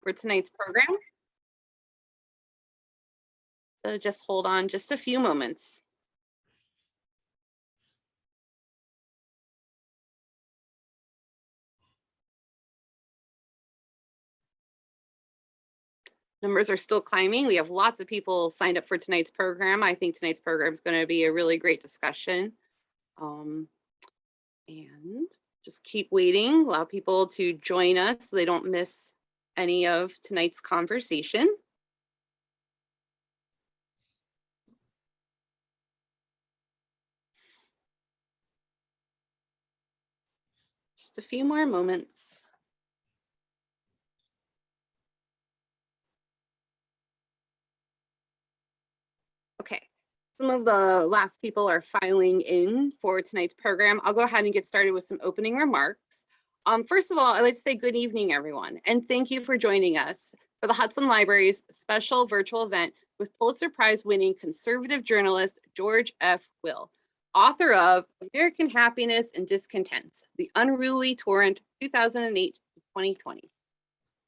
for tonight's program. So just hold on just a few moments. Numbers are still climbing. We have lots of people signed up for tonight's program. I think tonight's program is going to be a really great discussion. And just keep waiting, allow people to join us so they don't miss any of tonight's conversation. Just a few more moments. Okay, some of the last people are filing in for tonight's program. I'll go ahead and get started with some opening remarks. First of all, I'd like to say good evening, everyone, and thank you for joining us for the Hudson Library's special virtual event with Pulitzer Prize winning conservative journalist George F. Will, author of American Happiness and Discontents, the Unruly Torrent 2008-2020.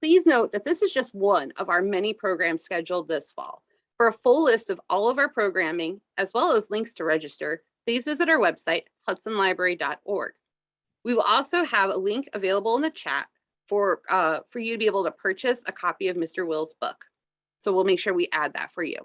Please note that this is just one of our many programs scheduled this fall. For a full list of all of our programming, as well as links to register, please visit our website, hudsonlibrary.org. We will also have a link available in the chat for you to be able to purchase a copy of Mr. Will's book. So we'll make sure we add that for you.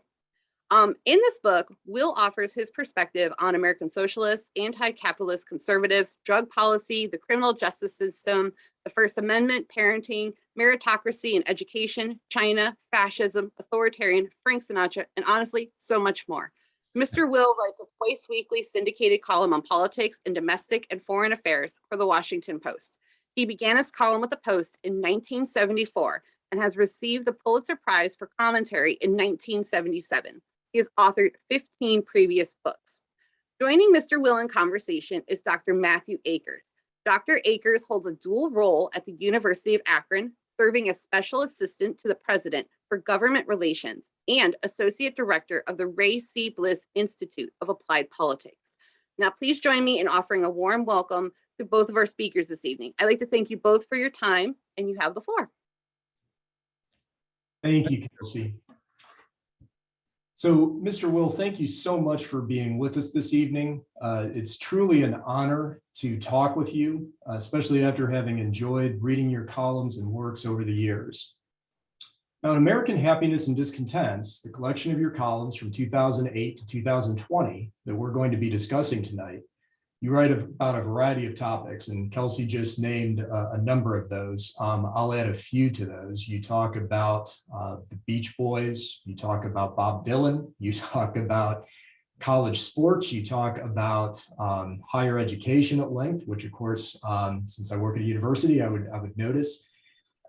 In this book, Will offers his perspective on American socialists, anti-capitalist conservatives, drug policy, the criminal justice system, the First Amendment, parenting, meritocracy and education, China, fascism, authoritarian, Frank Sinatra, and honestly, so much more. Mr. Will writes a twice weekly syndicated column on politics and domestic and foreign affairs for the Washington Post. He began his column with the Post in 1974 and has received the Pulitzer Prize for commentary in 1977. He has authored 15 previous books. Joining Mr. Will in conversation is Dr. Matthew Akers. Dr. Akers holds a dual role at the University of Akron, serving as special assistant to the president for government relations and associate director of the Ray C. Bliss Institute of Applied Politics. Now, please join me in offering a warm welcome to both of our speakers this evening. I'd like to thank you both for your time, and you have the floor. Thank you, Kelsey. So, Mr. Will, thank you so much for being with us this evening. It's truly an honor to talk with you, especially after having enjoyed reading your columns and works over the years. Now, in American Happiness and Discontents, the collection of your columns from 2008 to 2020 that we're going to be discussing tonight, you write about a variety of topics, and Kelsey just named a number of those. I'll add a few to those. You talk about the Beach Boys, you talk about Bob Dylan, you talk about college sports, you talk about higher education at length, which of course, since I work at a university, I would notice.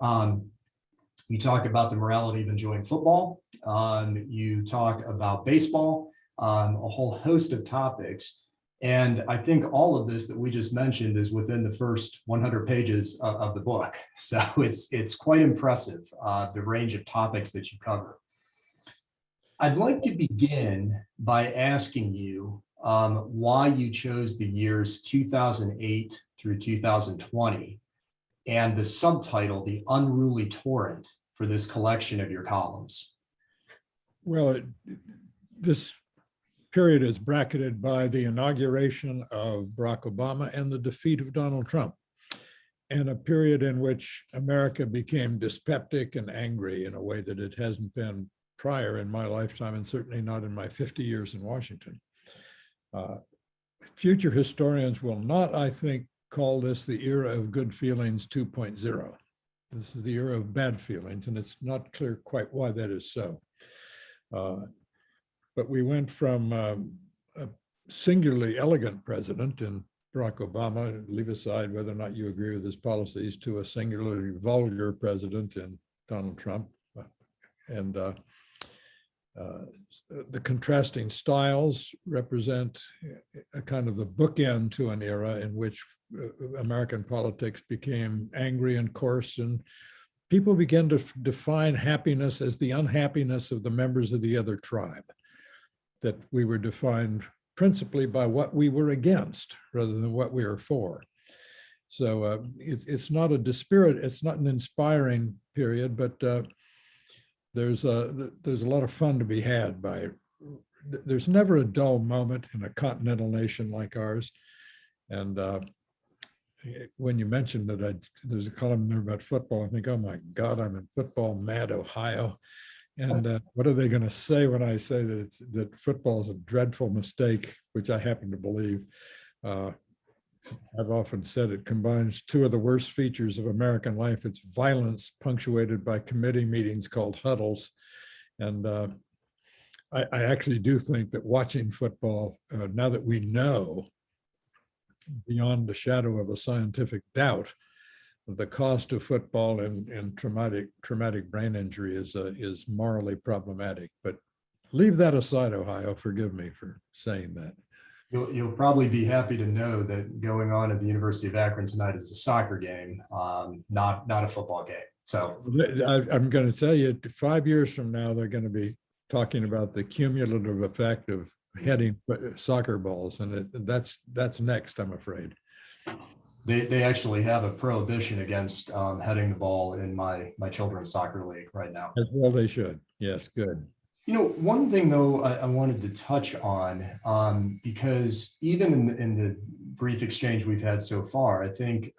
You talk about the morality of enjoying football. You talk about baseball, a whole host of topics. And I think all of this that we just mentioned is within the first 100 pages of the book. So it's quite impressive, the range of topics that you cover. I'd like to begin by asking you why you chose the years 2008 through 2020 and the subtitle, The Unruly Torrent, for this collection of your columns. Well, this period is bracketed by the inauguration of Barack Obama and the defeat of Donald Trump, and a period in which America became dyspeptic and angry in a way that it hasn't been prior in my lifetime, and certainly not in my 50 years in Washington. Future historians will not, I think, call this the era of good feelings 2.0. This is the era of bad feelings, and it's not clear quite why that is so. But we went from a singularly elegant president in Barack Obama, leave aside whether or not you agree with his policies, to a singularly vulgar president in Donald Trump. And the contrasting styles represent a kind of the bookend to an era in which American politics became angry and coarse, and people began to define happiness as the unhappiness of the members of the other tribe. That we were defined principally by what we were against rather than what we were for. So it's not a dispirit, it's not an inspiring period, but there's a lot of fun to be had by. There's never a dull moment in a continental nation like ours, and when you mentioned that there's a column there about football, I think, oh my God, I'm in football mad Ohio. And what are they going to say when I say that football is a dreadful mistake, which I happen to believe. I've often said it combines two of the worst features of American life. It's violence punctuated by committee meetings called huddles. And I actually do think that watching football, now that we know beyond the shadow of a scientific doubt, the cost of football and traumatic brain injury is morally problematic. But leave that aside, Ohio. Forgive me for saying that. You'll probably be happy to know that going on at the University of Akron tonight is a soccer game, not a football game. So I'm going to tell you, 5 years from now, they're going to be talking about the cumulative effect of heading soccer balls, and that's next, I'm afraid. They actually have a prohibition against heading the ball in my children's soccer league right now. As well they should. Yes, good. You know, one thing though I wanted to touch on, because even in the brief exchange we've had so far, I think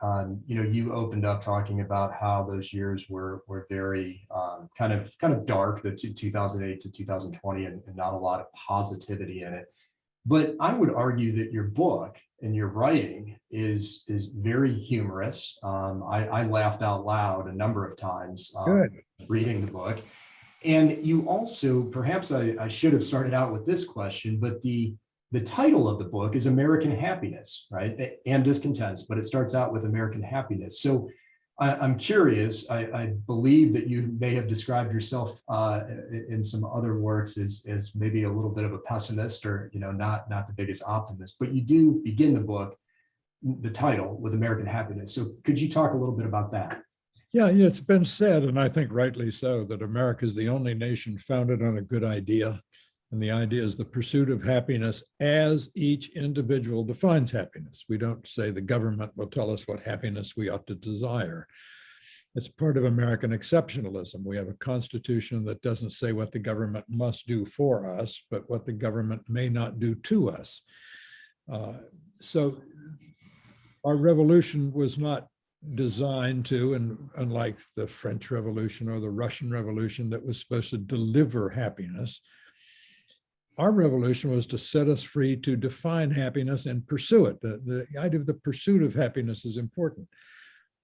you know, you opened up talking about how those years were very kind of dark, the 2008 to 2020, and not a lot of positivity in it. But I would argue that your book and your writing is very humorous. I laughed out loud a number of times reading the book. And you also, perhaps I should have started out with this question, but the title of the book is American Happiness, right? And Discontents, but it starts out with American Happiness. So I'm curious, I believe that you may have described yourself in some other works as maybe a little bit of a pessimist, or, you know, not the biggest optimist, but you do begin the book, the title, with American Happiness. So could you talk a little bit about that? Yeah, it's been said, and I think rightly so, that America is the only nation founded on a good idea. And the idea is the pursuit of happiness as each individual defines happiness. We don't say the government will tell us what happiness we ought to desire. It's part of American exceptionalism. We have a constitution that doesn't say what the government must do for us, but what the government may not do to us. So our revolution was not designed to, and unlike the French Revolution or the Russian Revolution that was supposed to deliver happiness, our revolution was to set us free to define happiness and pursue it. The idea of the pursuit of happiness is important.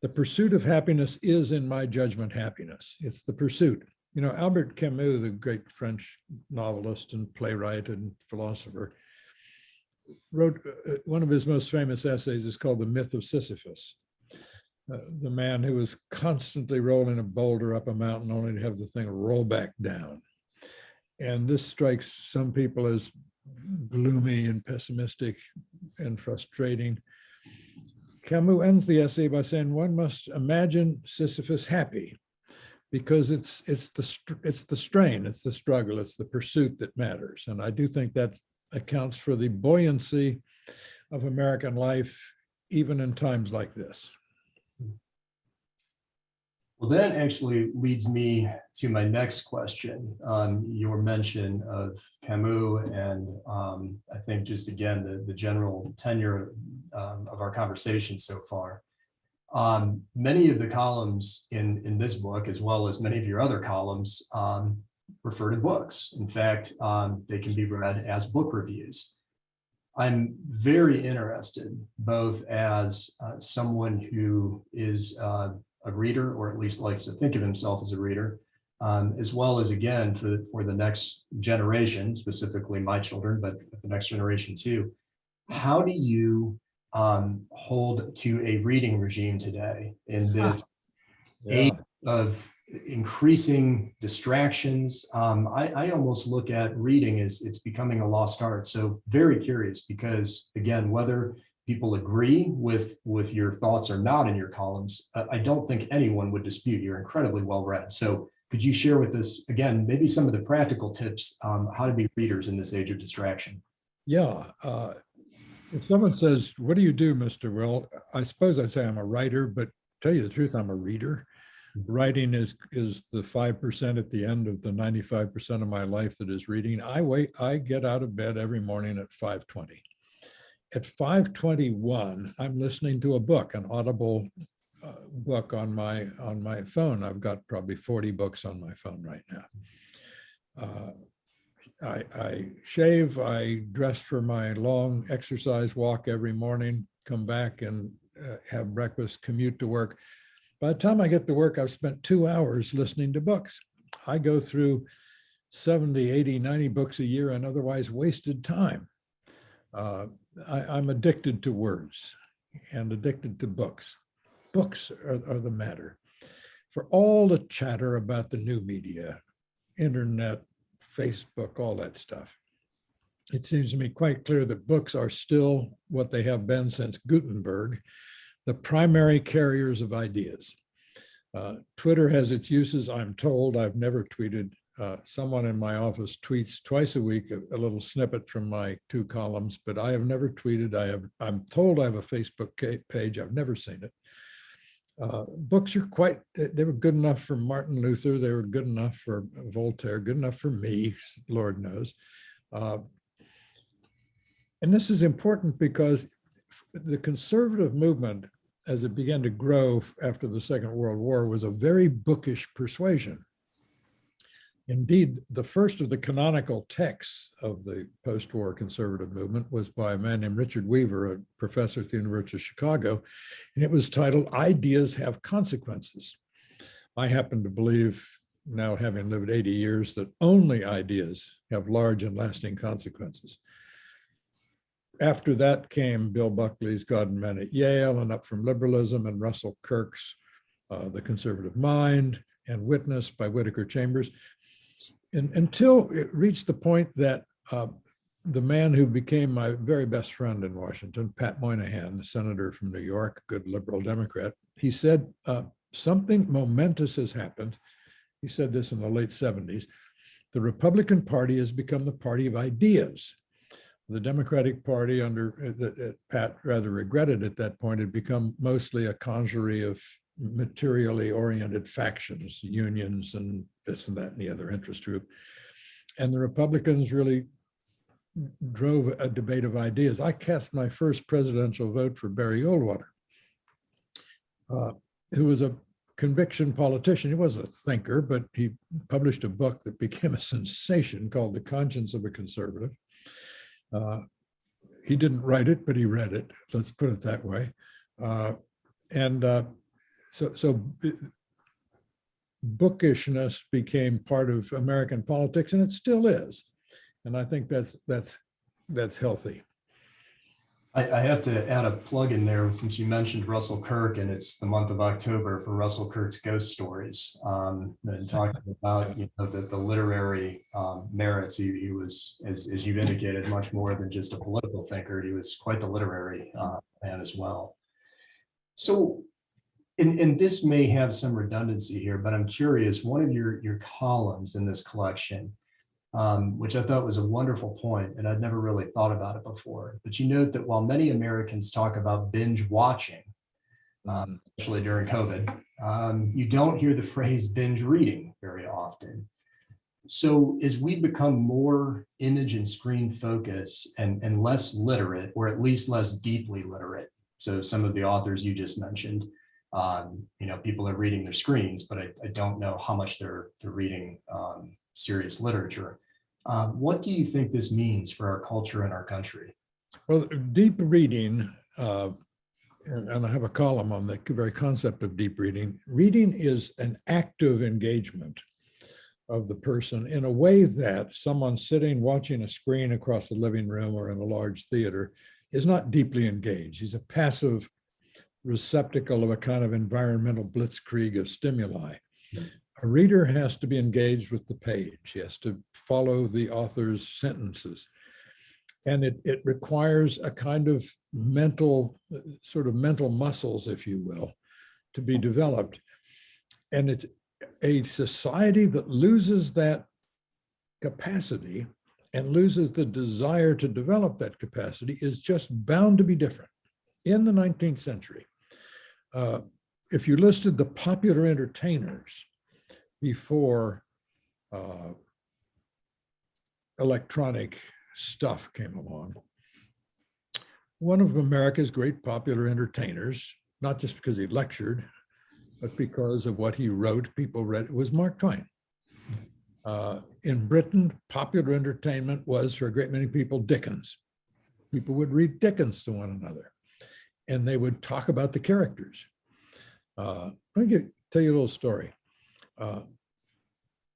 The pursuit of happiness is, in my judgment, happiness. It's the pursuit. You know, Albert Camus, the great French novelist and playwright and philosopher, wrote one of his most famous essays is called The Myth of Sisyphus. The man who was constantly rolling a boulder up a mountain only to have the thing roll back down. And this strikes some people as gloomy and pessimistic and frustrating. Camus ends the essay by saying one must imagine Sisyphus happy, because it's the strain, it's the struggle, it's the pursuit that matters. And I do think that accounts for the buoyancy of American life, even in times like this. Well, that actually leads me to my next question. Your mention of Camus, and I think just again, the general tenure of our conversation so far. Many of the columns in this book, as well as many of your other columns, refer to books. In fact, they can be read as book reviews. I'm very interested, both as someone who is a reader, or at least likes to think of himself as a reader, as well as, again, for the next generation, specifically my children, but the next generation too. How do you hold to a reading regime today in this age of increasing distractions? I almost look at reading as it's becoming a lost art. So very curious, because again, whether people agree with your thoughts or not in your columns, I don't think anyone would dispute you're incredibly well read. So could you share with us, again, maybe some of the practical tips how to be readers in this age of distraction? Yeah. If someone says, what do you do, Mr. Will? I suppose I'd say I'm a writer, but to tell you the truth, I'm a reader. Writing is the 5% at the end of the 95% of my life that is reading. I get out of bed every morning at 5:20. At 5:21, I'm listening to a book, an Audible book on my phone. I've got probably 40 books on my phone right now. I shave, I dress for my long exercise walk every morning, come back and have breakfast, commute to work. By the time I get to work, I've spent 2 hours listening to books. I go through 70, 80, 90 books a year and otherwise wasted time. I'm addicted to words and addicted to books. Books are the matter. For all the chatter about the new media, internet, Facebook, all that stuff, it seems to me quite clear that books are still what they have been since Gutenberg, the primary carriers of ideas. Twitter has its uses, I'm told. I've never tweeted. Someone in my office tweets twice a week a little snippet from my 2 columns, but I have never tweeted. I'm told I have a Facebook page. I've never seen it. Books are they were good enough for Martin Luther. They were good enough for Voltaire, good enough for me, Lord knows. And this is important because the conservative movement, as it began to grow after the Second World War, was a very bookish persuasion. Indeed, the first of the canonical texts of the post-war conservative movement was by a man named Richard Weaver, a professor at the University of Chicago, and it was titled, "Ideas Have Consequences." I happen to believe, now having lived 80 years, that only ideas have large and lasting consequences. After that came Bill Buckley's God and Men at Yale, and up from Liberalism, and Russell Kirk's The Conservative Mind, and Witness by Whittaker Chambers. And until it reached the point that the man who became my very best friend in Washington, Pat Moynihan, the senator from New York, good liberal Democrat, he said, something momentous has happened. He said this in the late 70s. The Republican Party has become the party of ideas. The Democratic Party, that Pat rather regretted at that point, had become mostly a congerie of materially oriented factions, unions, and this and that and the other interest group. And the Republicans really drove a debate of ideas. I cast my first presidential vote for Barry Goldwater, who was a conviction politician. He wasn't a thinker, but he published a book that became a sensation called The Conscience of a Conservative. He didn't write it, but he read it. Let's put it that way. So bookishness became part of American politics, and it still is. And I think that's healthy. I have to add a plug in there, since you mentioned Russell Kirk, and it's the month of October for Russell Kirk's Ghost Stories, and talking about the literary merits. He was, as you've indicated, much more than just a political thinker. He was quite the literary man as well. So, and this may have some redundancy here, but I'm curious, one of your columns in this collection, which I thought was a wonderful point, and I'd never really thought about it before. But you note that while many Americans talk about binge watching, especially during COVID, you don't hear the phrase binge reading very often. So as we become more image and screen focused and less literate, or at least less deeply literate, so some of the authors you just mentioned, people are reading their screens, but I don't know how much they're reading serious literature. What do you think this means for our culture and our country? Well, deep reading, and I have a column on the very concept of deep reading. Reading is an active engagement of the person in a way that someone sitting watching a screen across the living room or in a large theater is not deeply engaged. He's a passive receptacle of a kind of environmental blitzkrieg of stimuli. A reader has to be engaged with the page. He has to follow the author's sentences. And it requires a kind of mental muscles, if you will, to be developed. And it's a society that loses that capacity and loses the desire to develop that capacity is just bound to be different. In the 19th century, if you listed the popular entertainers before electronic stuff came along, one of America's great popular entertainers, not just because he lectured, but because of what he wrote, people read it, was Mark Twain. In Britain, popular entertainment was, for a great many people, Dickens. People would read Dickens to one another, and they would talk about the characters. Let me tell you a little story.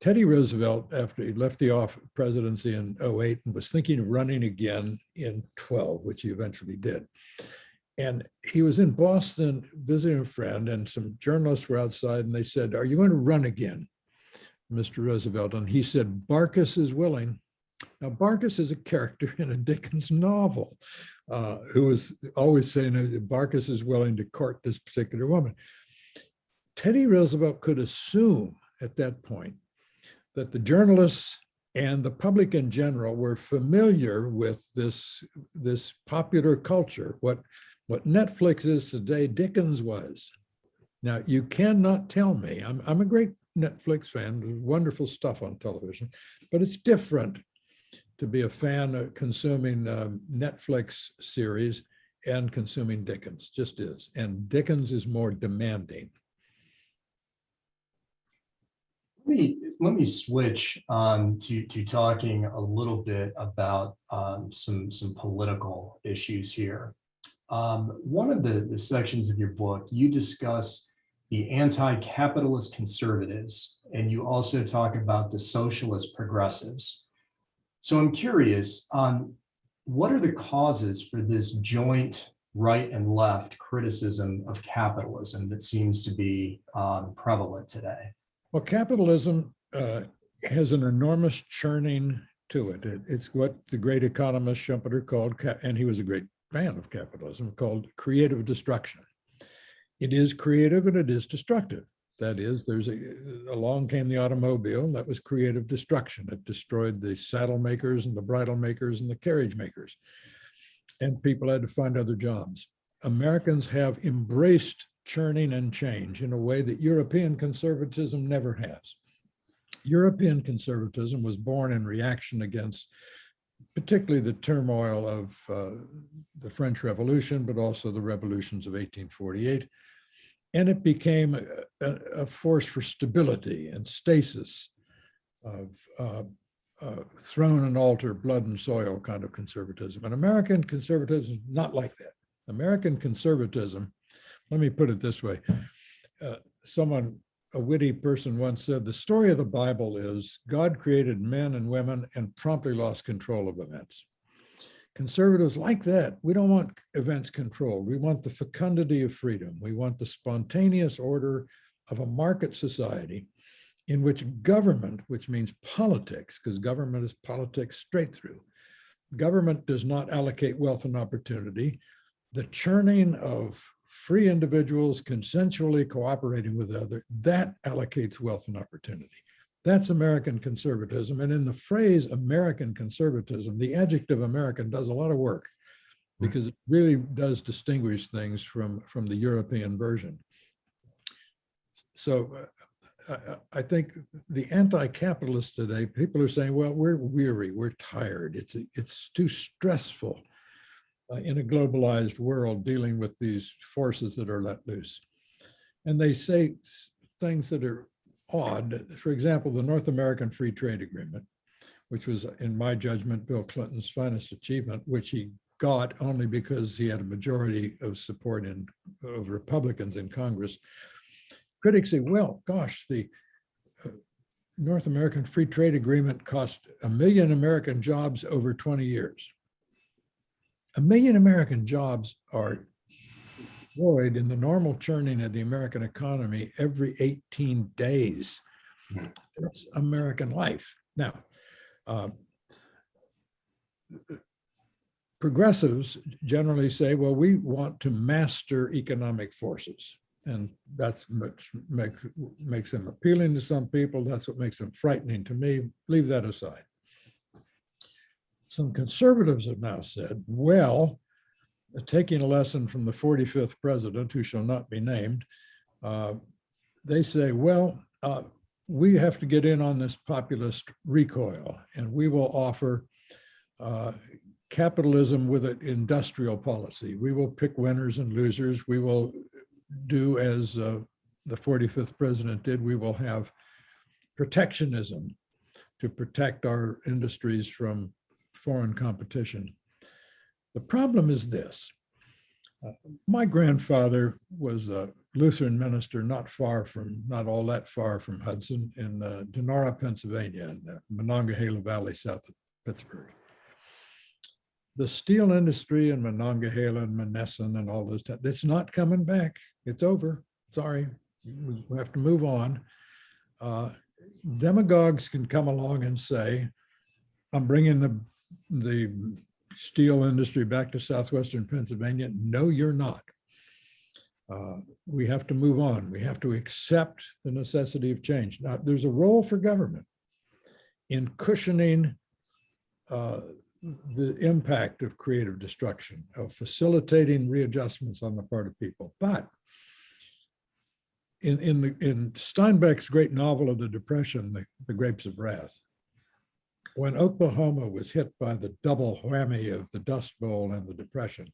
Teddy Roosevelt, after he left the presidency in 2008 and was thinking of running again in 2012, which he eventually did. And he was in Boston visiting a friend, and some journalists were outside, and they said, "Are you going to run again, Mr. Roosevelt?" And he said, "Barkis is willing." Now, Barkis is a character in a Dickens novel who was always saying that Barkis is willing to court this particular woman. Teddy Roosevelt could assume at that point that the journalists and the public in general were familiar with this popular culture. What Netflix is today, Dickens was. Now, you cannot tell me, I'm a great Netflix fan, there's wonderful stuff on television, but it's different to be a fan of consuming Netflix series and consuming Dickens, just is. And Dickens is more demanding. Let me switch to talking a little bit about some political issues here. One of the sections of your book, you discuss the anti-capitalist conservatives, and you also talk about the socialist progressives. So I'm curious, what are the causes for this joint right and left criticism of capitalism that seems to be prevalent today? Well, capitalism has an enormous churning to it. It's what the great economist Schumpeter called, and he was a great fan of capitalism, called creative destruction. It is creative and it is destructive. That is, along came the automobile, that was creative destruction. It destroyed the saddle makers and the bridle makers and the carriage makers. And people had to find other jobs. Americans have embraced churning and change in a way that European conservatism never has. European conservatism was born in reaction against particularly the turmoil of the French Revolution, but also the revolutions of 1848. And it became a force for stability and stasis of throne and altar, blood and soil kind of conservatism. And American conservatism is not like that. American conservatism, let me put it this way. A witty person once said, the story of the Bible is God created men and women and promptly lost control of events. Conservatives like that. We don't want events controlled. We want the fecundity of freedom. We want the spontaneous order of a market society in which government, which means politics, because government is politics straight through. Government does not allocate wealth and opportunity. The churning of free individuals consensually cooperating with others, that allocates wealth and opportunity. That's American conservatism. And in the phrase American conservatism, the adjective American does a lot of work because it really does distinguish things from the European version. So I think the anti-capitalists today, people are saying, well, we're weary, we're tired. It's too stressful in a globalized world dealing with these forces that are let loose. And they say things that are odd. For example, the North American Free Trade Agreement, which was, in my judgment, Bill Clinton's finest achievement, which he got only because he had a majority of support of Republicans in Congress. Critics say, well, gosh, the North American Free Trade Agreement cost 1 million American jobs over 20 years. 1 million American jobs are destroyed in the normal churning of the American economy every 18 days. That's American life. Now, progressives generally say, well, we want to master economic forces. And that's what makes them appealing to some people. That's what makes them frightening to me. Leave that aside. Some conservatives have now said, well, taking a lesson from the 45th president, who shall not be named, they say, well, we have to get in on this populist recoil, and we will offer capitalism with an industrial policy. We will pick winners and losers. We will do as the 45th president did. We will have protectionism to protect our industries from foreign competition. The problem is this. My grandfather was a Lutheran minister not all that far from Hudson in Donora, Pennsylvania, in the Monongahela Valley south of Pittsburgh. The steel industry in Monongahela and Monessen and all those, it's not coming back. It's over. Sorry, we have to move on. Demagogues can come along and say, I'm bringing the steel industry back to southwestern Pennsylvania. No, you're not. We have to move on. We have to accept the necessity of change. Now, there's a role for government in cushioning the impact of creative destruction, of facilitating readjustments on the part of people. But in Steinbeck's great novel of the Depression, The Grapes of Wrath, when Oklahoma was hit by the double whammy of the Dust Bowl and the Depression,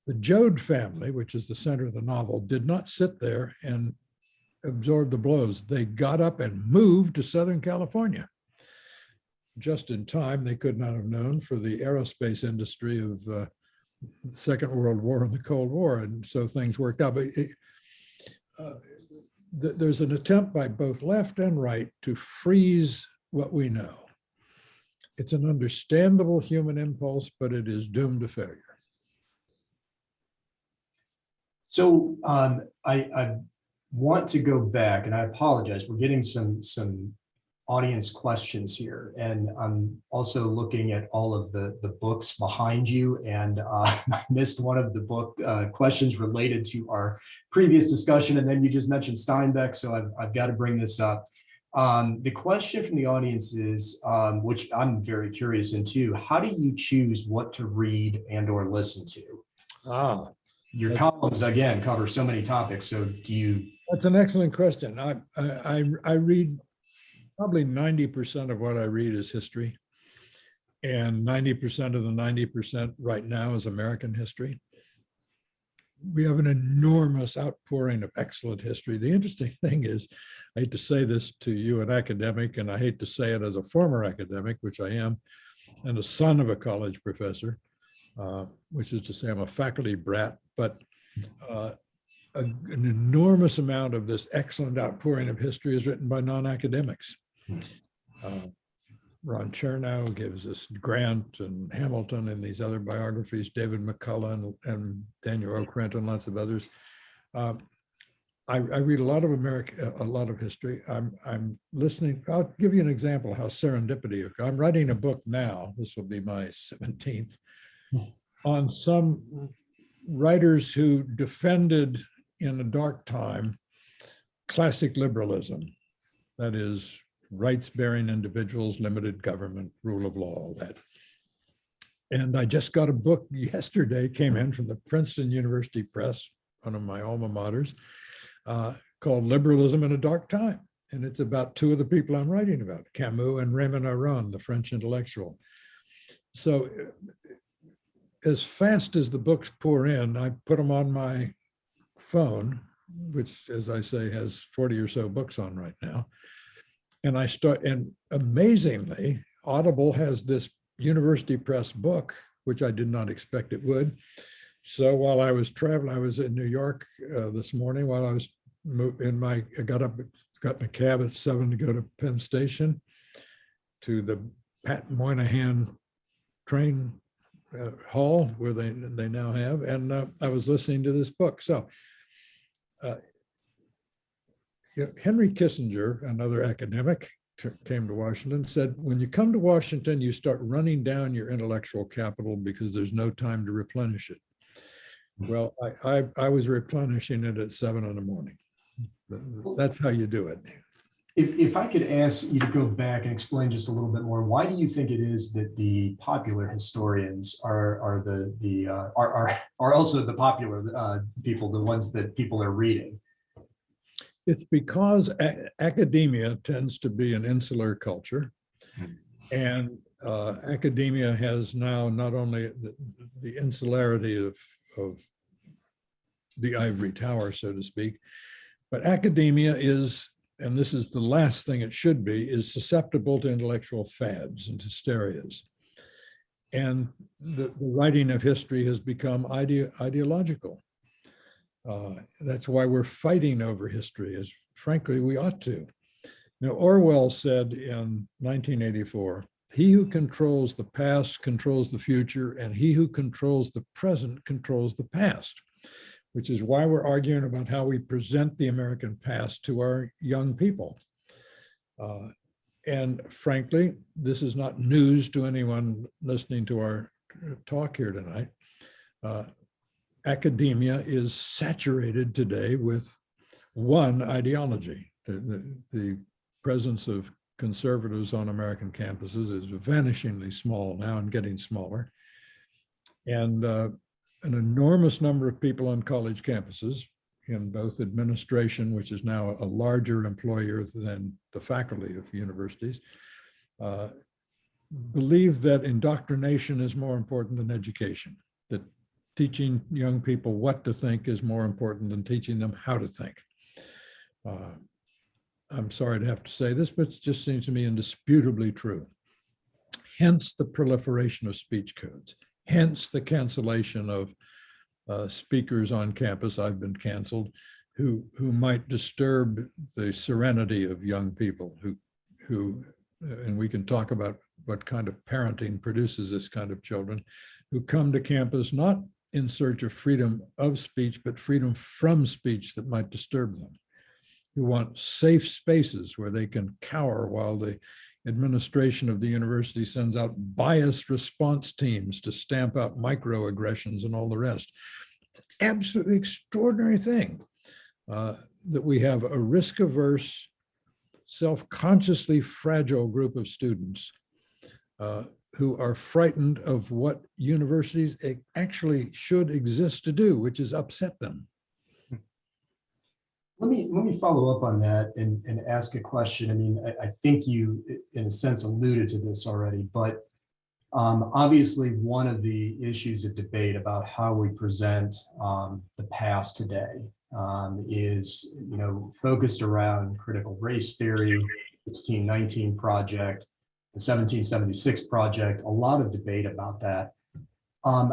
the Joad family, which is the center of the novel, did not sit there and absorb the blows. They got up and moved to Southern California. Just in time, they could not have known for the aerospace industry of the Second World War and the Cold War, and so things worked out. But there's an attempt by both left and right to freeze what we know. It's an understandable human impulse, but it is doomed to failure. So I want to go back, and I apologize. We're getting some audience questions here, and I'm also looking at all of the books behind you, and I missed one of the book questions related to our previous discussion, and then you just mentioned Steinbeck, so I've got to bring this up. The question from the audience is, which I'm very curious into, how do you choose what to read and or listen to? Your columns, again, cover so many topics, so do you? That's an excellent question. I read probably 90% of what I read is history, and 90% of the 90% right now is American history. We have an enormous outpouring of excellent history. The interesting thing is, I hate to say this to you, an academic, and I hate to say it as a former academic, which I am, and a son of a college professor, which is to say I'm a faculty brat, but an enormous amount of this excellent outpouring of history is written by non-academics. Ron Chernow gives us Grant and Hamilton and these other biographies, David McCullough and Daniel Okrent and lots of others. I read a lot of history. I'm listening. I'll give you an example of how serendipity. I'm writing a book now. This will be my 17th on some writers who defended in a dark time classic liberalism, that is, rights-bearing individuals, limited government, rule of law, all that. And I just got a book yesterday, came in from the Princeton University Press, one of my alma maters, called Liberalism in a Dark Time. And it's about two of the people I'm writing about, Camus and Raymond Aron, the French intellectual. So as fast as the books pour in, I put them on my phone, which, as I say, has 40 or so books on right now. And I start, and amazingly, Audible has this University Press book, which I did not expect it would. So while I was traveling, I was in New York this morning while I was I got in a cab at 7 to go to Penn Station to the Pat Moynihan train hall where they now have. And I was listening to this book. So Henry Kissinger, another academic, came to Washington, said, when you come to Washington, you start running down your intellectual capital because there's no time to replenish it. Well, I was replenishing it at 7 in the morning. That's how you do it. If I could ask you to go back and explain just a little bit more, why do you think it is that the popular historians are also the popular people, the ones that people are reading? It's because academia tends to be an insular culture, and academia has now not only the insularity of the ivory tower, so to speak, but academia is, and this is the last thing it should be, is susceptible to intellectual fads and hysterias. And the writing of history has become ideological. That's why we're fighting over history, as frankly we ought to. Now, Orwell said in 1984, "He who controls the past controls the future, and he who controls the present controls the past," which is why we're arguing about how we present the American past to our young people. And frankly, this is not news to anyone listening to our talk here tonight. Academia is saturated today with one ideology. The presence of conservatives on American campuses is vanishingly small now and getting smaller. And an enormous number of people on college campuses in both administration, which is now a larger employer than the faculty of universities, believe that indoctrination is more important than education, that teaching young people what to think is more important than teaching them how to think. I'm sorry to have to say this, but it just seems to me indisputably true. Hence the proliferation of speech codes, hence the cancellation of speakers on campus, I've been canceled, who might disturb the serenity of young people who, and we can talk about what kind of parenting produces this kind of children, who come to campus not in search of freedom of speech, but freedom from speech that might disturb them, who want safe spaces where they can cower while the administration of the university sends out biased response teams to stamp out microaggressions and all the rest. It's an absolutely extraordinary thing that we have a risk-averse, self-consciously fragile group of students who are frightened of what universities actually should exist to do, which is upset them. Let me follow up on that and ask a question. I mean, I think you, in a sense, alluded to this already, but obviously one of the issues of debate about how we present the past today is, focused around critical race theory, 1619 project, the 1776 project, a lot of debate about that.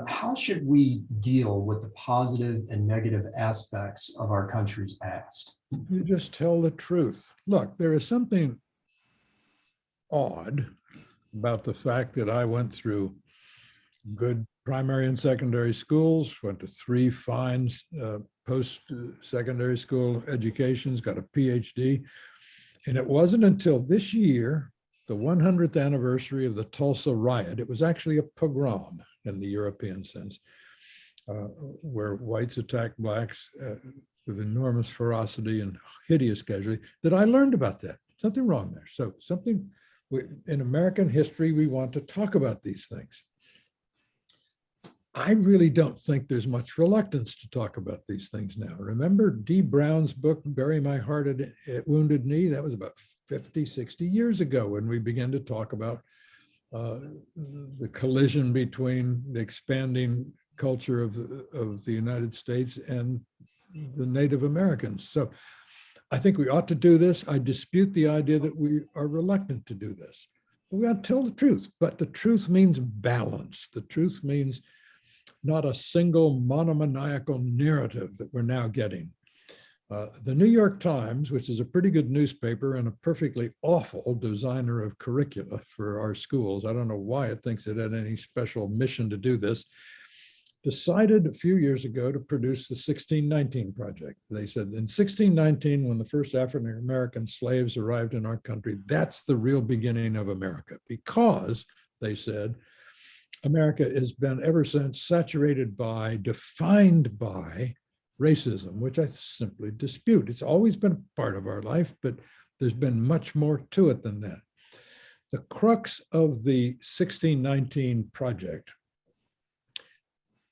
How should we deal with the positive and negative aspects of our country's past? You just tell the truth. Look, there is something odd about the fact that I went through good primary and secondary schools, went to 3 fine post-secondary school educations, got a PhD. And it wasn't until this year, the 100th anniversary of the Tulsa riot, it was actually a pogrom in the European sense, where whites attacked blacks with enormous ferocity and hideous casualty, that I learned about that. Something wrong there. So in American history, we want to talk about these things. I really don't think there's much reluctance to talk about these things now. Remember Dee Brown's book, Bury My Heart at Wounded Knee? That was about 50, 60 years ago when we began to talk about the collision between the expanding culture of the United States and the Native Americans. So I think we ought to do this. I dispute the idea that we are reluctant to do this. But we ought to tell the truth. But the truth means balance. The truth means not a single monomaniacal narrative that we're now getting. The New York Times, which is a pretty good newspaper and a perfectly awful designer of curricula for our schools, I don't know why it thinks it had any special mission to do this, decided a few years ago to produce the 1619 Project. They said in 1619, when the first African-American slaves arrived in our country, that's the real beginning of America, because, they said, America has been ever since saturated by, defined by racism, which I simply dispute. It's always been a part of our life, but there's been much more to it than that. The crux of the 1619 Project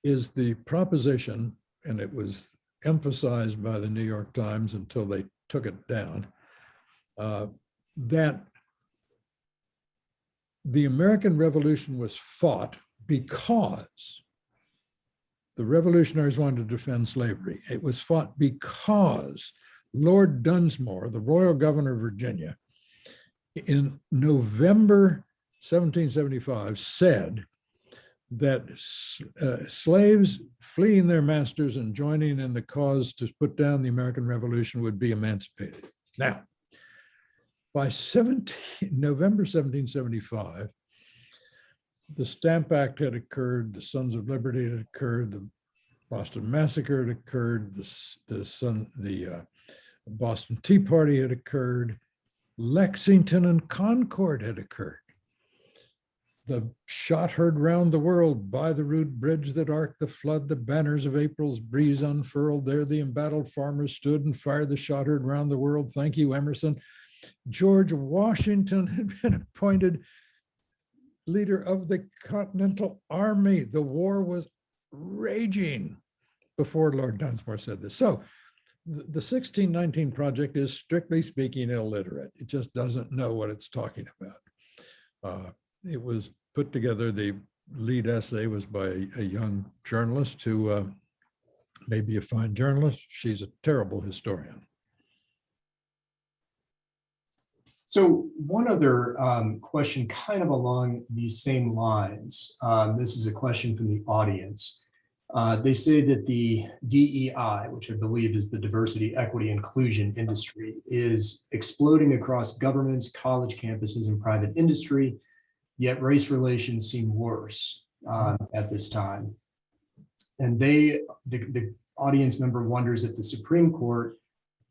is the proposition, and it was emphasized by the New York Times until they took it down, that the American Revolution was fought because the revolutionaries wanted to defend slavery. It was fought because Lord Dunsmore, the royal governor of Virginia, in November 1775 said that slaves fleeing their masters and joining in the cause to put down the American Revolution would be emancipated. Now, by November 1775, the Stamp Act had occurred, the Sons of Liberty had occurred, the Boston Massacre had occurred, the Boston Tea Party had occurred, Lexington and Concord had occurred. The shot heard round the world by the rude bridge that arced the flood, the banners of April's breeze unfurled. There the embattled farmers stood and fired the shot heard round the world. Thank you, Emerson. George Washington had been appointed leader of the Continental Army. The war was raging before Lord Dunsmore said this. So the 1619 Project is strictly speaking illiterate. It just doesn't know what it's talking about. It was put together, the lead essay was by a young journalist who may be a fine journalist. She's a terrible historian. So one other question kind of along these same lines. This is a question from the audience. They say that the DEI, which I believe is the diversity, equity, inclusion industry, is exploding across governments, college campuses, and private industry, yet race relations seem worse at this time. And the audience member wonders if the Supreme Court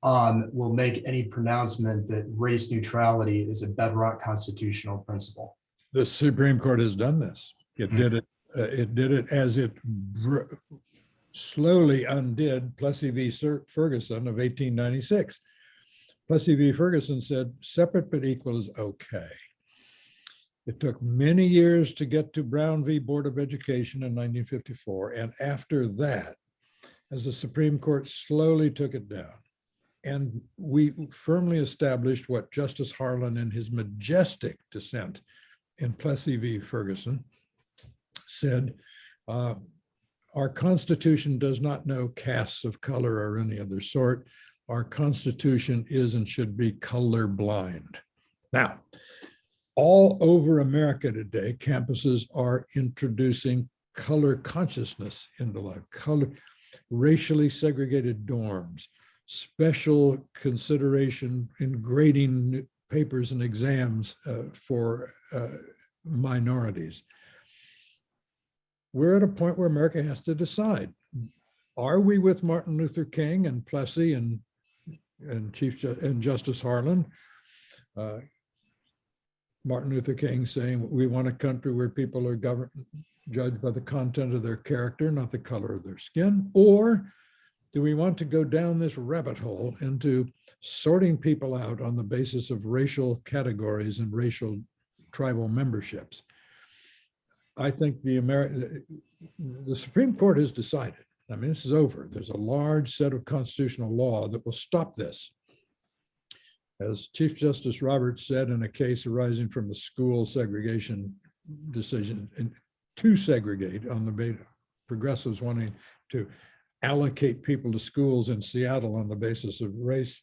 will make any pronouncement that race neutrality is a bedrock constitutional principle. The Supreme Court has done this. It did it. It did it as it slowly undid Plessy v. Ferguson of 1896. Plessy v. Ferguson said separate but equal is okay. It took many years to get to Brown v. Board of Education in 1954. And after that, as the Supreme Court slowly took it down, and we firmly established what Justice Harlan in his majestic dissent in Plessy v. Ferguson said, our Constitution does not know castes of color or any other sort. Our Constitution is and should be colorblind. Now, all over America today, campuses are introducing color consciousness into life, racially segregated dorms, special consideration in grading papers and exams for minorities. We're at a point where America has to decide, are we with Martin Luther King and Plessy and Justice Harlan? Martin Luther King saying, we want a country where people are judged by the content of their character, not the color of their skin? Or do we want to go down this rabbit hole into sorting people out on the basis of racial categories and racial tribal memberships? I think the Supreme Court has decided. I mean, this is over. There's a large set of constitutional law that will stop this. As Chief Justice Roberts said in a case arising from the school segregation decision, to segregate on the beta, progressives wanting to allocate people to schools in Seattle on the basis of race.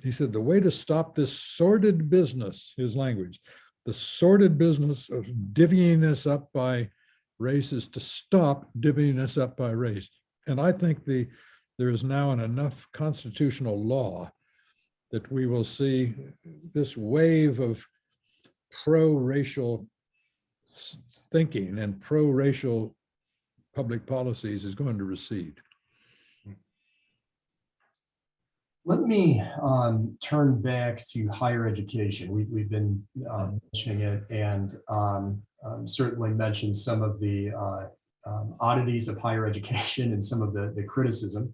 He said, the way to stop this sordid business, his language, the sordid business of divvying us up by race is to stop divvying us up by race. And I think there is now enough constitutional law that we will see this wave of pro-racial thinking and pro-racial public policies is going to recede. Let me turn back to higher education. We've been mentioning it, and certainly mentioned some of the oddities of higher education and some of the criticism.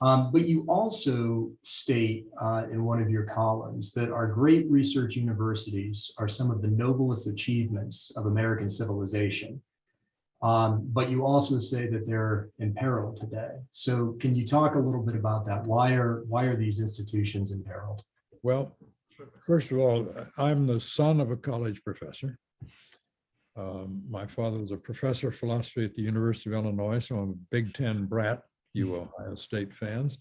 But you also state in one of your columns that our great research universities are some of the noblest achievements of American civilization. But you also say that they're in peril today. So can you talk a little bit about that? Why are these institutions imperiled? Well, first of all, I'm the son of a college professor. My father was a professor of philosophy at the University of Illinois, so I'm a Big Ten brat, you Ohio State fans.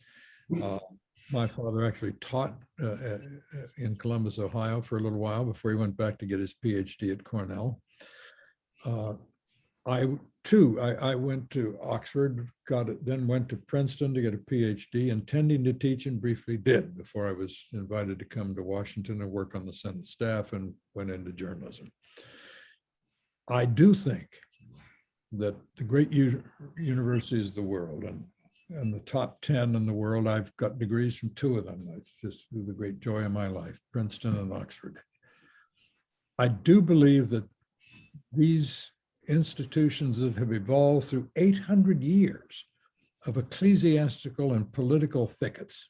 My father actually taught in Columbus, Ohio for a little while before he went back to get his PhD at Cornell. I went to Oxford, got it, then went to Princeton to get a PhD, intending to teach and briefly did before I was invited to come to Washington and work on the Senate staff and went into journalism. I do think that the great universities of the world and the top 10 in the world, I've got degrees from 2 of them. That's just the great joy of my life, Princeton and Oxford. I do believe that these institutions that have evolved through 800 years of ecclesiastical and political thickets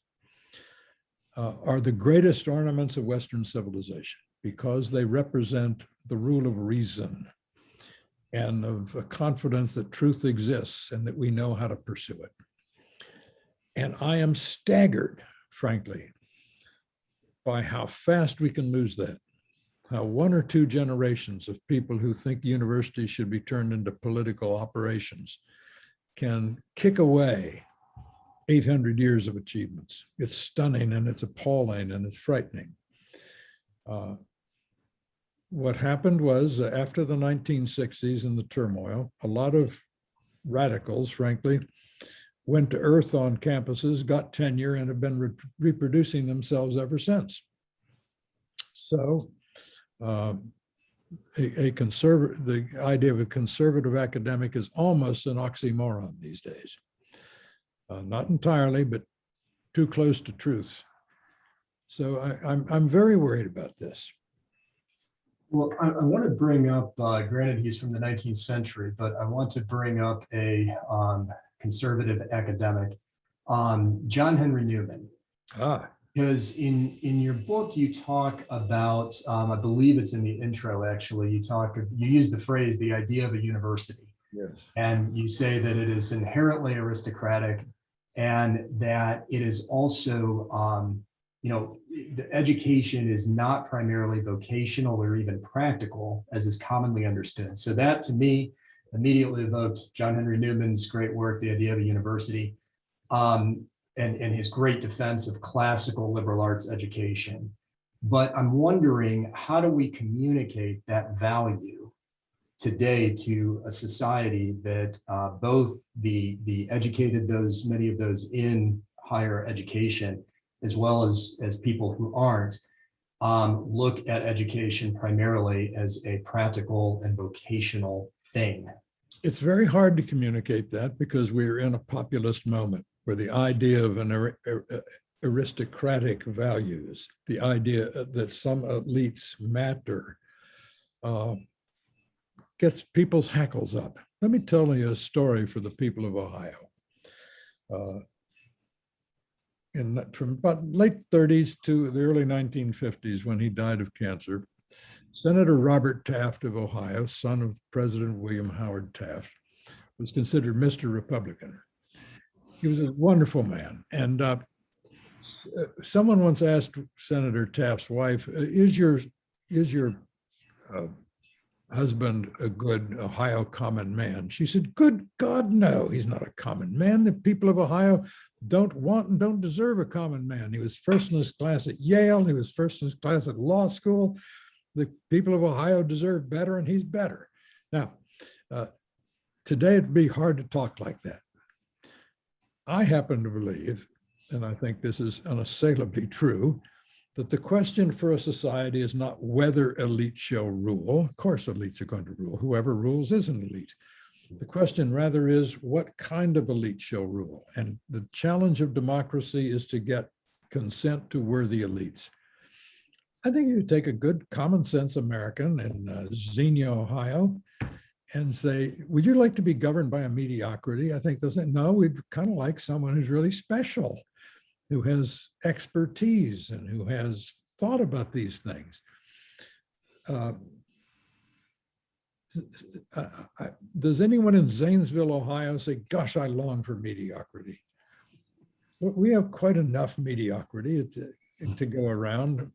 are the greatest ornaments of Western civilization because they represent the rule of reason and of a confidence that truth exists and that we know how to pursue it. And I am staggered, frankly, by how fast we can lose that. How 1 or 2 generations of people who think universities should be turned into political operations can kick away 800 years of achievements. It's stunning and it's appalling and it's frightening. What happened was after the 1960s and the turmoil, a lot of radicals, frankly, went to earth on campuses, got tenure, and have been reproducing themselves ever since. So the idea of a conservative academic is almost an oxymoron these days. Not entirely, but too close to truth. So I'm very worried about this. Well, I want to bring up, granted he's from the 19th century, but I want to bring up a conservative academic, John Henry Newman. Because in your book, you talk about, I believe it's in the intro, actually, you use the phrase, the idea of a university. Yes. And you say that it is inherently aristocratic and that it is also, the education is not primarily vocational or even practical as is commonly understood. So that to me immediately evoked John Henry Newman's great work, The Idea of a University, and his great defense of classical liberal arts education. But I'm wondering, how do we communicate that value today to a society that both the educated, many of those in higher education, as well as people who aren't, look at education primarily as a practical and vocational thing? It's very hard to communicate that because we're in a populist moment where the idea of an aristocratic values, the idea that some elites matter, gets people's hackles up. Let me tell you a story for the people of Ohio. From about late 30s to the early 1950s, when he died of cancer, Senator Robert Taft of Ohio, son of President William Howard Taft, was considered Mr. Republican. He was a wonderful man. And someone once asked Senator Taft's wife, is your husband a good Ohio common man? She said, good God, no, he's not a common man. The people of Ohio don't want and don't deserve a common man. He was first in his class at Yale. He was first in his class at law school. The people of Ohio deserve better, and he's better. Now, today it'd be hard to talk like that. I happen to believe, and I think this is unassailably true, that the question for a society is not whether elites shall rule. Of course, elites are going to rule. Whoever rules is an elite. The question rather is what kind of elite shall rule? And the challenge of democracy is to get consent to worthy elites. I think you take a good common sense American in Xenia, Ohio, and say, would you like to be governed by a mediocrity? I think they'll say, no, we'd kind of like someone who's really special, who has expertise and who has thought about these things. does anyone in Zanesville, Ohio say, gosh, I long for mediocrity? Well, we have quite enough mediocrity to go around.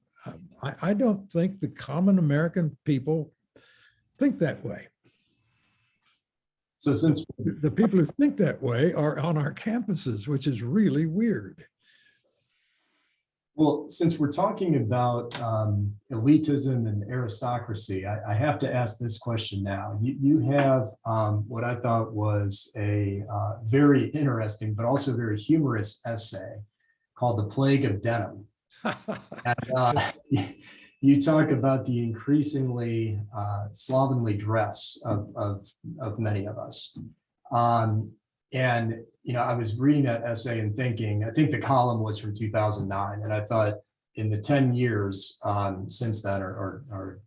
I don't think the common American people think that way. So since The people who think that way are on our campuses, which is really weird. Well, since we're talking about elitism and aristocracy, I have to ask this question now. You have what I thought was a very interesting, but also very humorous essay called The Plague of Denim. And, you talk about the increasingly slovenly dress of many of us. And, you know, I was reading that essay and thinking, I think the column was from 2009. And I thought in the 10 years since then, or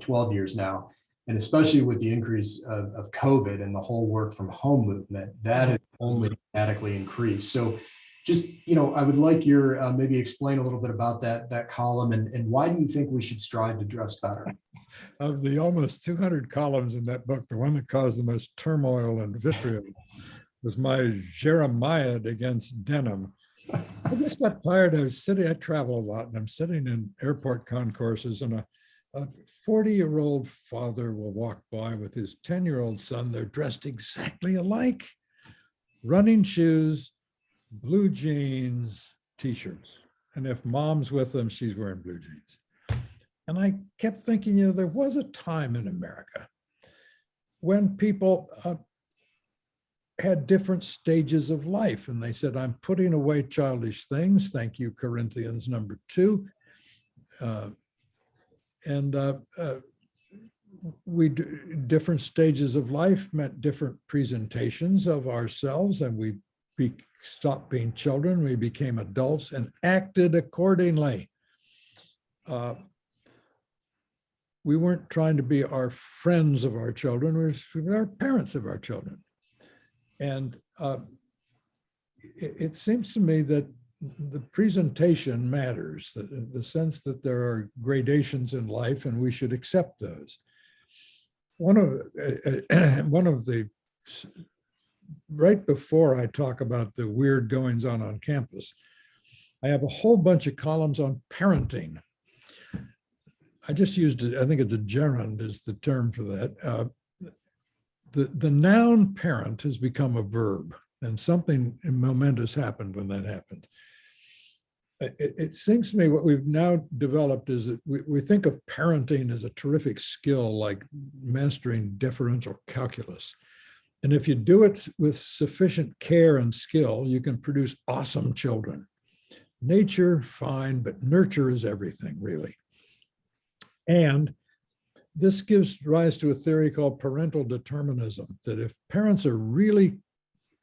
12 years now, and especially with the increase of COVID and the whole work from home movement, that has only dramatically increased. So just, you know, I would like your maybe explain a little bit about that column and why do you think we should strive to dress better? Of the almost 200 columns in that book, the one that caused the most turmoil and vitriol was my Jeremiah against denim. I just got tired. I travel a lot, and I'm sitting in airport concourses, and a 40-year-old father will walk by with his 10-year-old son. They're dressed exactly alike. Running shoes, blue jeans, t-shirts. And if mom's with them, she's wearing blue jeans. And I kept thinking, you know, there was a time in America when people had different stages of life. And they said, I'm putting away childish things. Thank you, Corinthians number 2. Different stages of life meant different presentations of ourselves, and we stopped being children, we became adults and acted accordingly. We weren't trying to be our friends of our children, we were our parents of our children. And it seems to me that the presentation matters, the sense that there are gradations in life and we should accept those. One of the, right before I talk about the weird goings on campus, I have a whole bunch of columns on parenting. I just used it, I think it's a gerund is the term for that. The noun parent has become a verb, and something momentous happened when that happened. It seems to me what we've now developed is that we think of parenting as a terrific skill, like mastering differential calculus. And if you do it with sufficient care and skill, you can produce awesome children. Nature, fine, but nurture is everything, really. And this gives rise to a theory called parental determinism, that if parents are really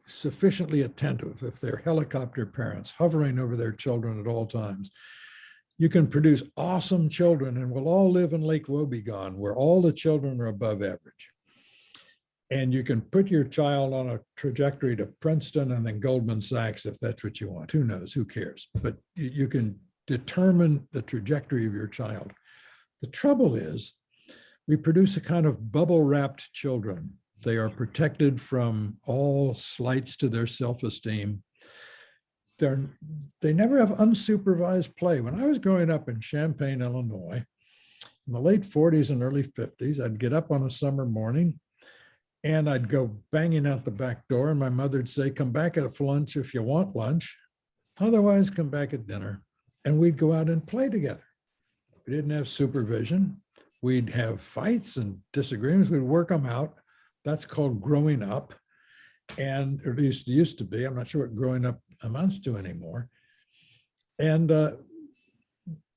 sufficiently attentive, if they're helicopter parents hovering over their children at all times, you can produce awesome children, and we'll all live in Lake Wobegon, where all the children are above average. And you can put your child on a trajectory to Princeton and then Goldman Sachs if that's what you want. Who knows? Who cares? But you can determine the trajectory of your child. The trouble is, we produce a kind of bubble-wrapped children. They are protected from all slights to their self-esteem. They never have unsupervised play. When I was growing up in Champaign, Illinois, in the late 40s and early 50s, I'd get up on a summer morning and I'd go banging out the back door, and my mother'd say, come back at lunch if you want lunch. Otherwise, come back at dinner. And we'd go out and play together. We didn't have supervision. We'd have fights and disagreements. We'd work them out. That's called growing up. And at least it used to be. I'm not sure what growing up amounts to anymore. And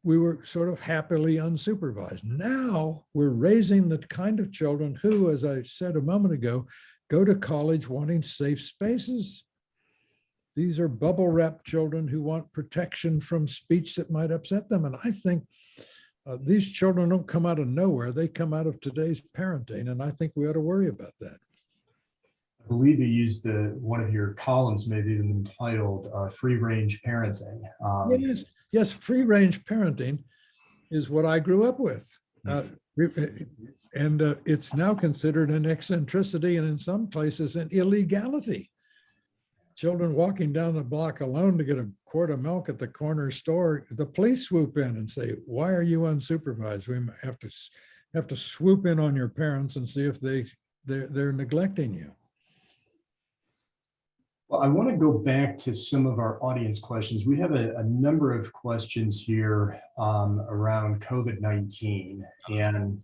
we were sort of happily unsupervised. Now we're raising the kind of children who, as I said a moment ago, go to college wanting safe spaces. These are bubble-wrapped children who want protection from speech that might upset them. And I think these children don't come out of nowhere. They come out of today's parenting. And I think we ought to worry about that. I believe you used one of your columns, maybe even entitled free range parenting. Yes, free range parenting is what I grew up with. And it's now considered an eccentricity and in some places an illegality. Children walking down the block alone to get a quart of milk at the corner store, the police swoop in and say, "Why are you unsupervised? We have to swoop in on your parents and see if they're neglecting you." Well, I want to go back to some of our audience questions. We have a number of questions here around COVID-19, and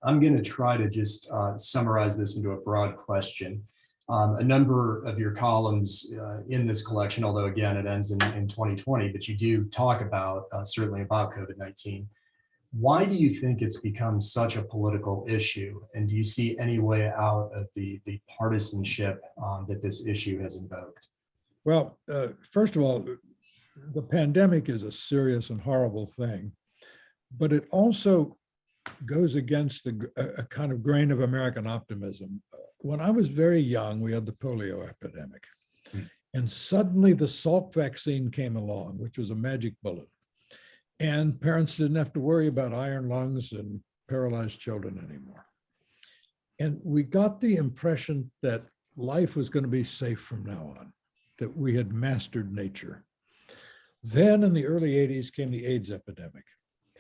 I'm going to try to just summarize this into a broad question. A number of your columns in this collection, although again, it ends in 2020, but you do talk about certainly about COVID-19. Why do you think it's become such a political issue? And do you see any way out of the partisanship that this issue has invoked? Well, first of all, the pandemic is a serious and horrible thing, but it also goes against a kind of grain of American optimism. When I was very young, we had the polio epidemic. And suddenly the Salk vaccine came along, which was a magic bullet. And parents didn't have to worry about iron lungs and paralyzed children anymore. And we got the impression that life was going to be safe from now on, that we had mastered nature. Then in the early 80s came the AIDS epidemic.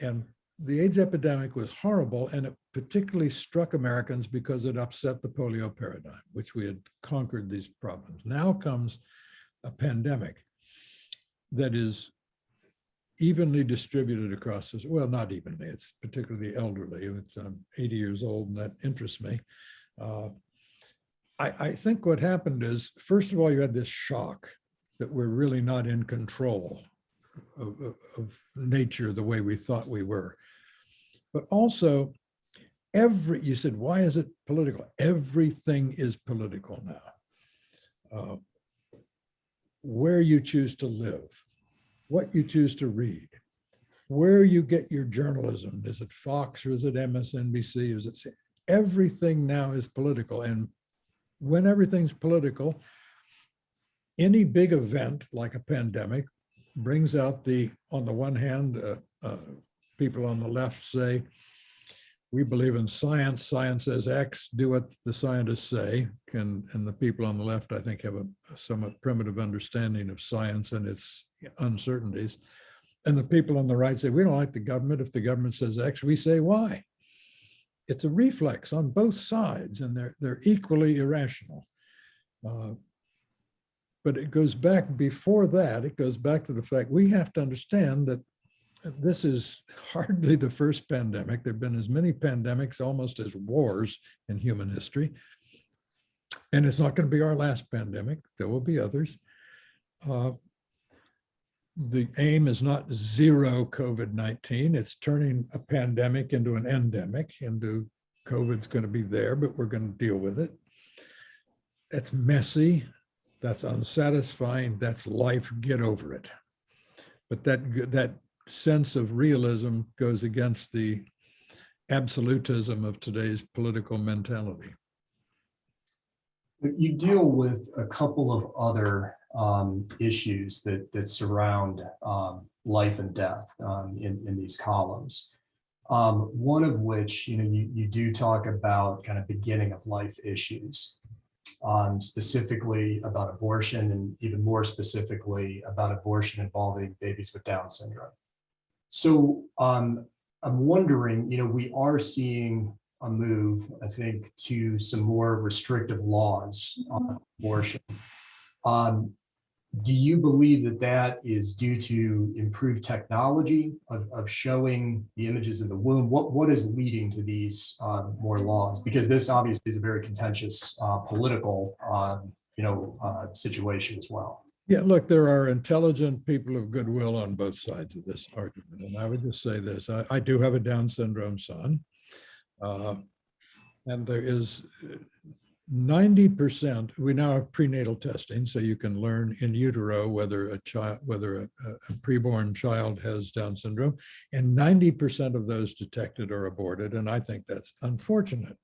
And the AIDS epidemic was horrible, and it particularly struck Americans because it upset the polio paradigm, which we had conquered these problems. Now comes a pandemic that is evenly distributed across this, well, not evenly, it's particularly the elderly. It's 80 years old, and that interests me. I think what happened is, first of all, you had this shock that we're really not in control of nature the way we thought we were. But also, you said, why is it political? Everything is political now. Where you choose to live, what you choose to read, where you get your journalism. Is it Fox or is it MSNBC? Everything now is political. And when everything's political, any big event like a pandemic brings out on the one hand, people on the left say, we believe in science, science says X, do what the scientists say. And the people on the left, I think, have a somewhat primitive understanding of science and its uncertainties. And the people on the right say, we don't like the government. If the government says X, we say Y. It's a reflex on both sides, and they're equally irrational. But it goes back before that, it goes back to the fact we have to understand that this is hardly the first pandemic. There have been as many pandemics almost as wars in human history. And it's not going to be our last pandemic. There will be others. The aim is not zero COVID-19. It's turning a pandemic into an endemic, COVID's going to be there, but we're going to deal with it. That's messy. That's unsatisfying. That's life. Get over it. But that sense of realism goes against the absolutism of today's political mentality. You deal with a couple of other issues that surround life and death in these columns. One of which, you do talk about kind of beginning of life issues, specifically about abortion, and even more specifically about abortion involving babies with Down syndrome. So I'm wondering, we are seeing a move, I think, to some more restrictive laws on abortion. Do you believe that is due to improved technology of showing the images of the womb? What is leading to these more laws? Because this obviously is a very contentious political situation as well. Yeah, look, there are intelligent people of goodwill on both sides of this argument. And I would just say this, I do have a Down syndrome son. And there is 90%, we now have prenatal testing, so you can learn in utero whether a preborn child has Down syndrome, and 90% of those detected are aborted. And I think that's unfortunate,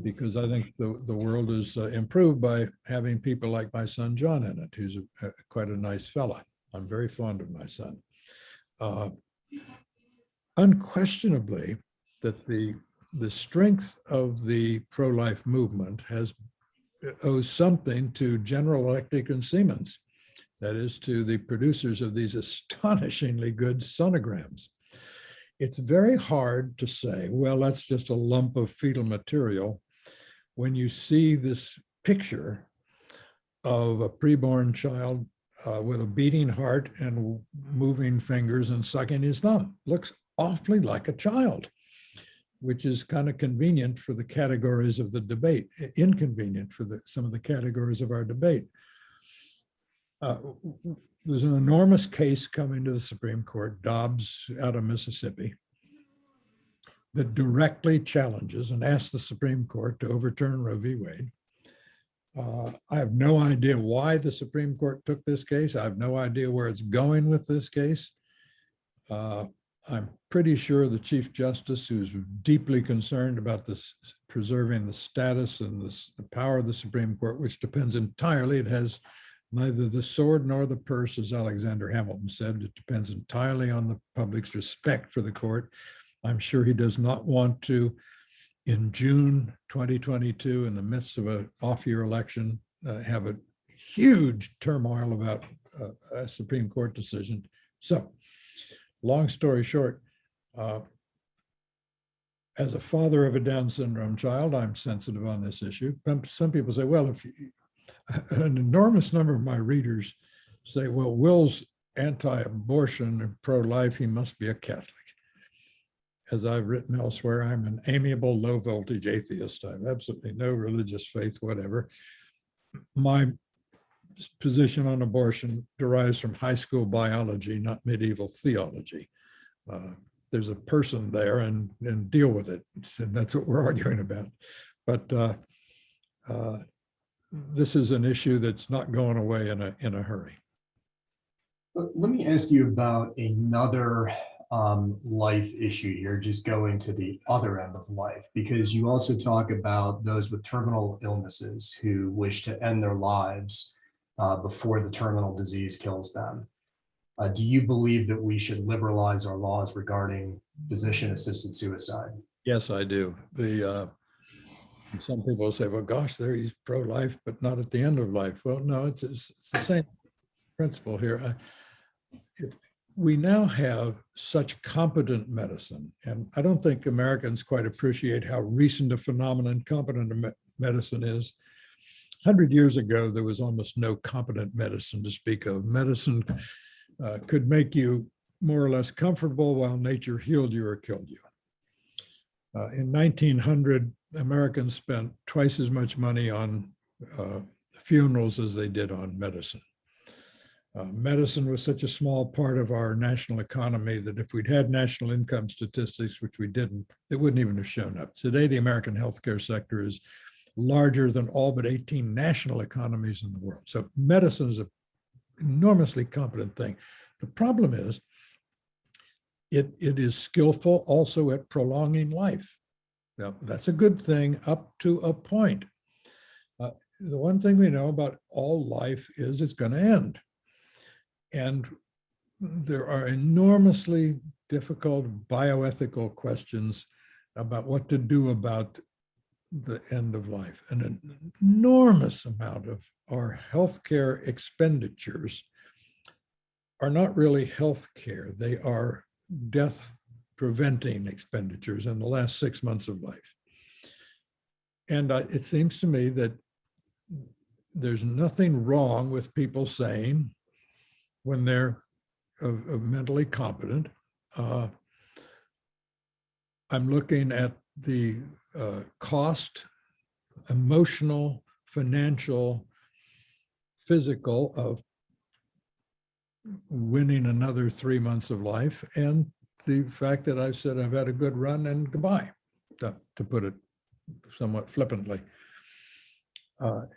because I think the world is improved by having people like my son John in it, who's quite a nice fella. I'm very fond of my son. Unquestionably, that the the strength of the pro-life movement owes something to General Electric and Siemens, that is, to the producers of these astonishingly good sonograms. It's very hard to say, well, that's just a lump of fetal material, when you see this picture of a preborn child with a beating heart and moving fingers and sucking his thumb. Looks awfully like a child, which is kind of convenient for the categories of the debate, inconvenient for some of the categories of our debate. There's an enormous case coming to the Supreme Court, Dobbs out of Mississippi, that directly challenges and asks the Supreme Court to overturn Roe v. Wade. I have no idea why the Supreme Court took this case. I have no idea where it's going with this case. I'm pretty sure the Chief Justice, who's deeply concerned about this, preserving the status and the power of the Supreme Court, which depends entirely, it has neither the sword nor the purse, as Alexander Hamilton said. It depends entirely on the public's respect for the court. I'm sure he does not want to, in June 2022, in the midst of an off-year election, have a huge turmoil about a Supreme Court decision. So, long story short, as a father of a Down syndrome child, I'm sensitive on this issue. Some people say, well, an enormous number of my readers say, well, Will's anti-abortion and pro-life, he must be a Catholic. As I've written elsewhere, I'm an amiable, low-voltage atheist. I have absolutely no religious faith, whatever. My position on abortion derives from high school biology, not medieval theology. There's a person there, and deal with it. And that's what we're arguing about. But this is an issue that's not going away in a hurry. Let me ask you about another life issue here, just going to the other end of life, because you also talk about those with terminal illnesses who wish to end their lives before the terminal disease kills them. Do you believe that we should liberalize our laws regarding physician-assisted suicide? Yes, I do. Some people say, well, gosh, he's pro-life, but not at the end of life. Well, no, it's the same principle here. We now have such competent medicine, and I don't think Americans quite appreciate how recent a phenomenon competent medicine is. 100 years ago, there was almost no competent medicine to speak of. Medicine could make you more or less comfortable while nature healed you or killed you. In 1900, Americans spent twice as much money on funerals as they did on medicine. Medicine was such a small part of our national economy that if we'd had national income statistics, which we didn't, it wouldn't even have shown up. Today, the American healthcare sector is larger than all but 18 national economies in the world. So medicine is an enormously competent thing. The problem is, it is skillful also at prolonging life. Now, that's a good thing up to a point. The one thing we know about all life is it's going to end. And there are enormously difficult bioethical questions about what to do about the end of life. An enormous amount of our healthcare expenditures are not really healthcare. They are death preventing expenditures in the last 6 months of life. And it seems to me that there's nothing wrong with people saying, when they're mentally competent, I'm looking at the cost, emotional, financial, physical of winning another 3 months of life, and the fact that I've said I've had a good run and goodbye, to put it somewhat flippantly.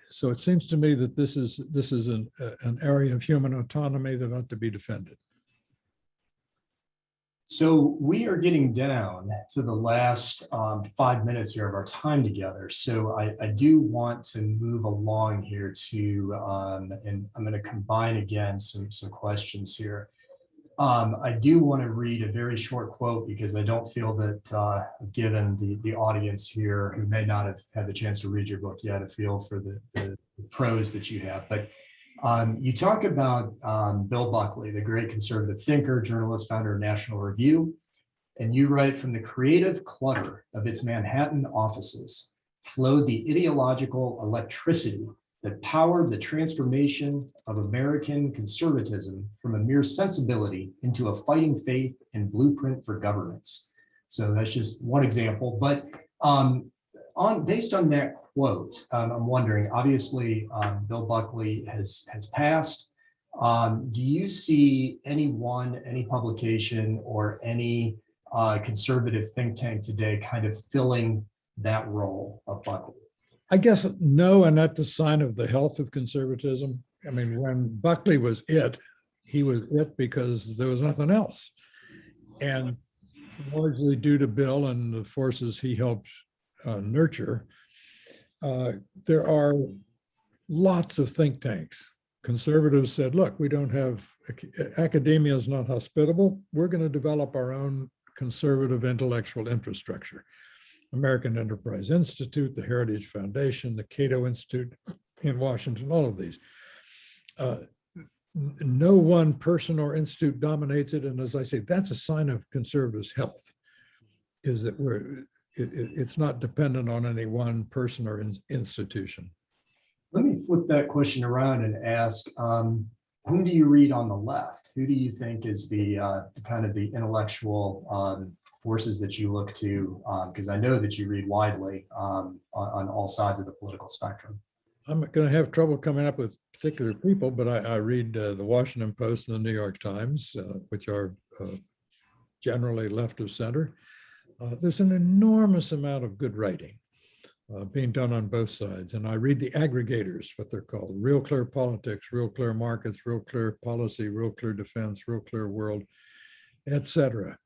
So it seems to me that this is an area of human autonomy that ought to be defended. So we are getting down to the last 5 minutes here of our time together. So I do want to move along here to, and I'm going to combine again some questions here. I do want to read a very short quote because I don't feel that given the audience here who may not have had the chance to read your book yet, a feel for the prose that you have. But you talk about Bill Buckley, the great conservative thinker, journalist, founder of National Review, and you write, from the creative clutter of its Manhattan offices flowed the ideological electricity that powered the transformation of American conservatism from a mere sensibility into a fighting faith and blueprint for governance. So that's just one example. But based on that quote, I'm wondering, obviously, Bill Buckley has passed. Do you see any publication or any conservative think tank today kind of filling that role of Buckley? I guess no, and that's the sign of the health of conservatism. I mean, when Buckley was it, he was it because there was nothing else. And largely due to Bill and the forces he helped nurture, there are lots of think tanks. Conservatives said, look, we don't have, academia is not hospitable. We're going to develop our own conservative intellectual infrastructure. American Enterprise Institute, the Heritage Foundation, the Cato Institute in Washington, all of these. No one person or institute dominates it. And as I say, that's a sign of conservatives' health, is that it's not dependent on any one person or institution. Let me flip that question around and ask, whom do you read on the left? Who do you think is the kind of the intellectual forces that you look to? Because I know that you read widely on all sides of the political spectrum. I'm going to have trouble coming up with particular people, but I read the Washington Post and the New York Times, which are generally left of center. There's an enormous amount of good writing being done on both sides. And I read the aggregators, what they're called: Real Clear Politics, Real Clear Markets, Real Clear Policy, Real Clear Defense, Real Clear World, etc.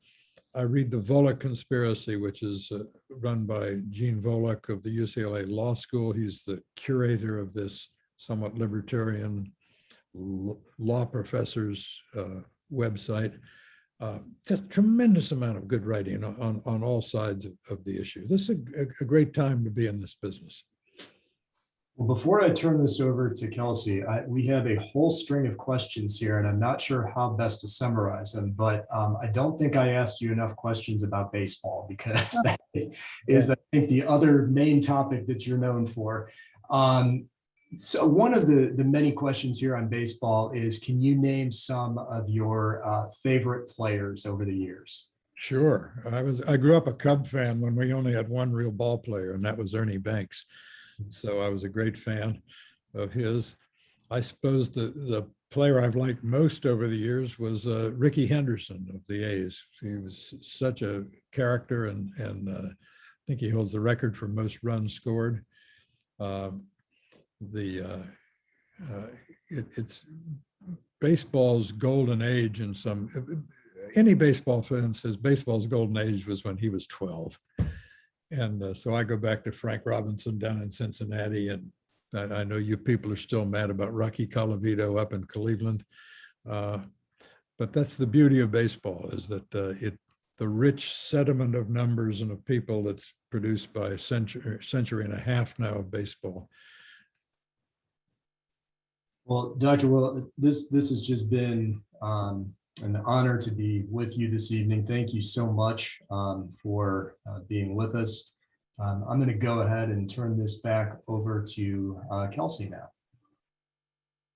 I read the Volokh Conspiracy, which is run by Gene Volokh of the UCLA Law School. He's the curator of this somewhat libertarian law professor's website. Just a tremendous amount of good writing on all sides of the issue. This is a great time to be in this business. Well, before I turn this over to Kelsey, we have a whole string of questions here, and I'm not sure how best to summarize them, but I don't think I asked you enough questions about baseball, because that is, I think, the other main topic that you're known for. So one of the many questions here on baseball is, can you name some of your favorite players over the years? Sure. I grew up a Cub fan when we only had one real ball player, and that was Ernie Banks. So I was a great fan of his. I suppose the player I've liked most over the years was Rickey Henderson of the A's. He was such a character, and I think he holds the record for most runs scored. It's baseball's golden age in some. Any baseball fan says baseball's golden age was when he was 12. And so I go back to Frank Robinson down in Cincinnati, and I know you people are still mad about Rocky Colavito up in Cleveland, but that's the beauty of baseball, is that the rich sediment of numbers and of people that's produced by a century and a half now of baseball. Well, Dr. Will, this has just been an honor to be with you this evening. Thank you so much for being with us. I'm going to go ahead and turn this back over to Kelsey now.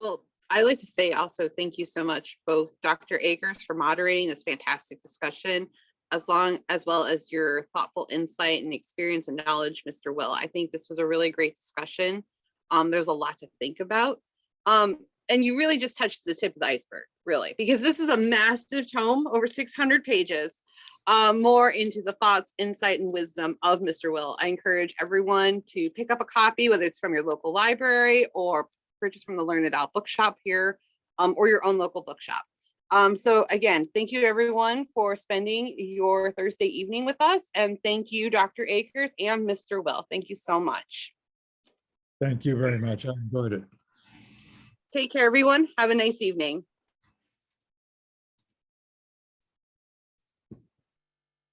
Well, I like to say also thank you so much, both Dr. Akers, for moderating this fantastic discussion, as well as your thoughtful insight and experience and knowledge, Mr. Will. I think this was a really great discussion. There's a lot to think about. And you really just touched the tip of the iceberg, really, because this is a massive tome, over 600 pages, more into the thoughts, insight, and wisdom of Mr. Will. I encourage everyone to pick up a copy, whether it's from your local library or purchase from the Learned Out bookshop here, or your own local bookshop. So again, thank you everyone for spending your Thursday evening with us. And thank you, Dr. Akers and Mr. Will. Thank you so much. Thank you very much. I enjoyed it. Take care, everyone. Have a nice evening.